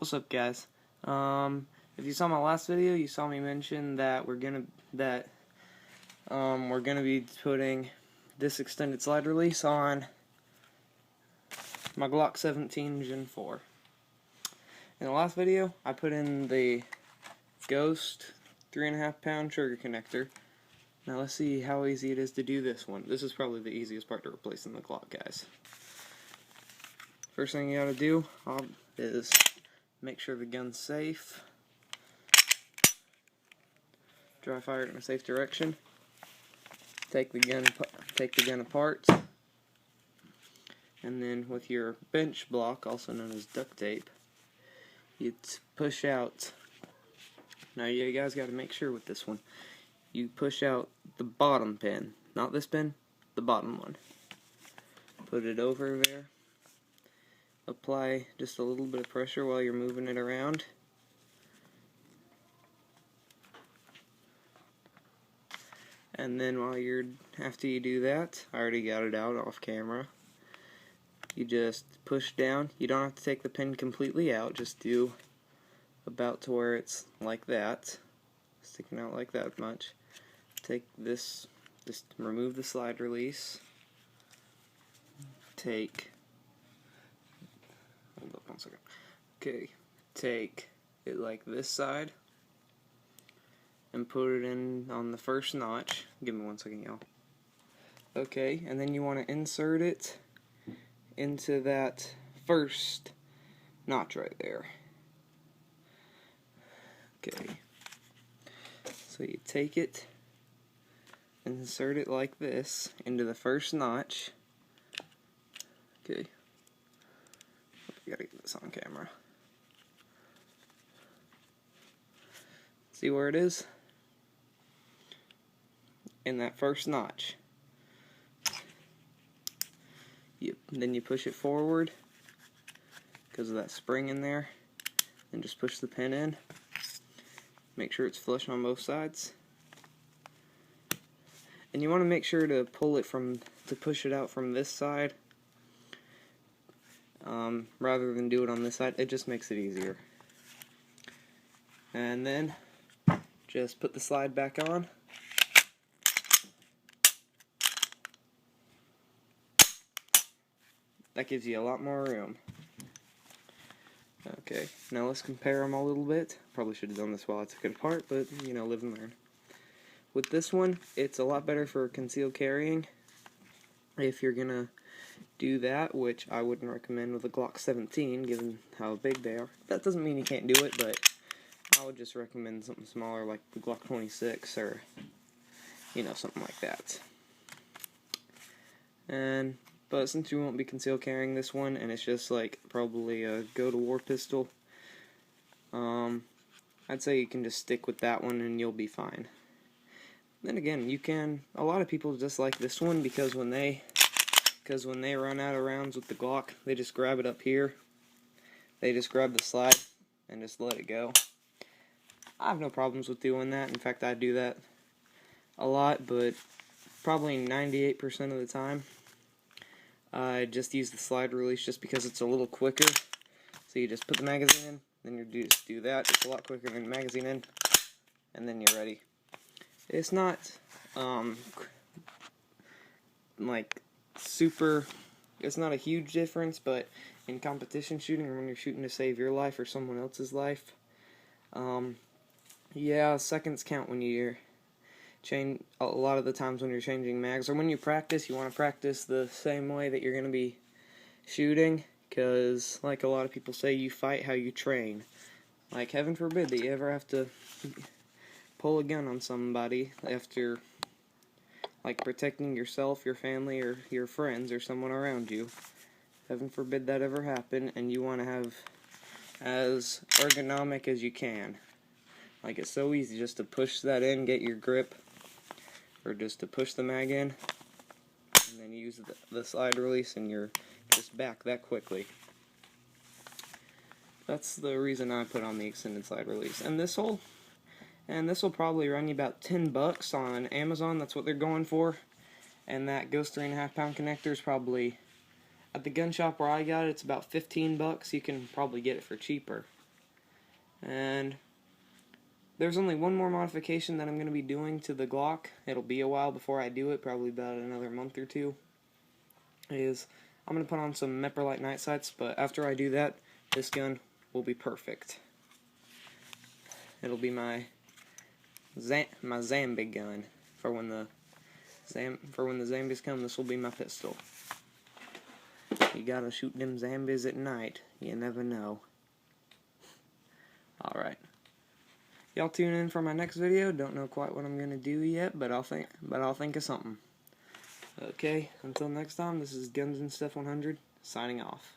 What's up, guys? If you saw my last video, you saw me mention that we're gonna be putting this extended slide release on my Glock 17 Gen 4. In the last video, I put in the Ghost 3.5 pound trigger connector. Now let's see how easy it is to do this one. This is probably the easiest part to replace in the Glock, guys. First thing you gotta do is make sure the gun's safe. Dry fire it in a safe direction. Take the gun apart, and then with your bench block, also known as duct tape, you push out. Now you guys got to make sure with this one, you push out the bottom pin, not this pin, the bottom one. Put it over there. Apply just a little bit of pressure while you're moving it around. And then after you do that, I already got it out off camera, you just push down. You don't have to take the pin completely out, just do about to where it's like that, sticking out like that much. Take this, just remove the slide release. Hold up 1 second. Okay, take it like this side and put it in on the first notch. Give me 1 second, y'all. Okay, and then you want to insert it into that first notch right there. Okay, so you take it, insert it like this into the first notch. Okay, I gotta get this on camera. See where it is? In that first notch. Then you push it forward because of that spring in there, and just push the pin in. Make sure it's flush on both sides, and you want to make sure to push it out from this side rather than do it on this side. It just makes it easier. And then just put the slide back on. That gives you a lot more room. Okay, now let's compare them a little bit. Probably should have done this while I took it apart, but you know, live and learn. With this one, it's a lot better for concealed carrying. If you're gonna do that, which I wouldn't recommend with a Glock 17, given how big they are. That doesn't mean you can't do it, but I would just recommend something smaller like the Glock 26 or, you know, something like that. But since you won't be concealed carrying this one, and it's just like probably a go-to-war pistol, I'd say you can just stick with that one and you'll be fine. Then again, a lot of people just like this one because when they run out of rounds with the Glock, they just grab it up here, they just grab the slide and just let it go. I have no problems with doing that. In fact, I do that a lot, but probably 98% of the time I just use the slide release just because it's a little quicker. So you just put the magazine in, then you just do that. It's a lot quicker than the magazine in, and then you're ready. It's not like super, it's not a huge difference, but in competition shooting or when you're shooting to save your life or someone else's life, yeah, seconds count when you're a lot of the times when you're changing mags, or when you practice, you want to practice the same way that you're going to be shooting, because like a lot of people say, you fight how you train. Like, heaven forbid that you ever have to pull a gun on somebody after, like, protecting yourself, your family, or your friends, or someone around you. Heaven forbid that ever happen, and you want to have as ergonomic as you can. Like, it's so easy just to push that in, get your grip, or just to push the mag in, and then use the slide release, and you're just back that quickly. That's the reason I put on the extended slide release. And this will probably run you about $10 on Amazon. That's what they're going for. And that Ghost 3.5 pound connector is probably, at the gun shop where I got it, it's about $15. You can probably get it for cheaper. And there's only one more modification that I'm going to be doing to the Glock. It'll be a while before I do it, probably about another month or two. I'm going to put on some Meprolite night sights, but after I do that, this gun will be perfect. It'll be my zombie gun for when the zombies come. This will be my pistol. You gotta shoot them zombies at night. You never know. Alright. Y'all tune in for my next video. Don't know quite what I'm gonna do yet, but I'll think of something. Okay, until next time, this is Guns and Stuff 100, signing off.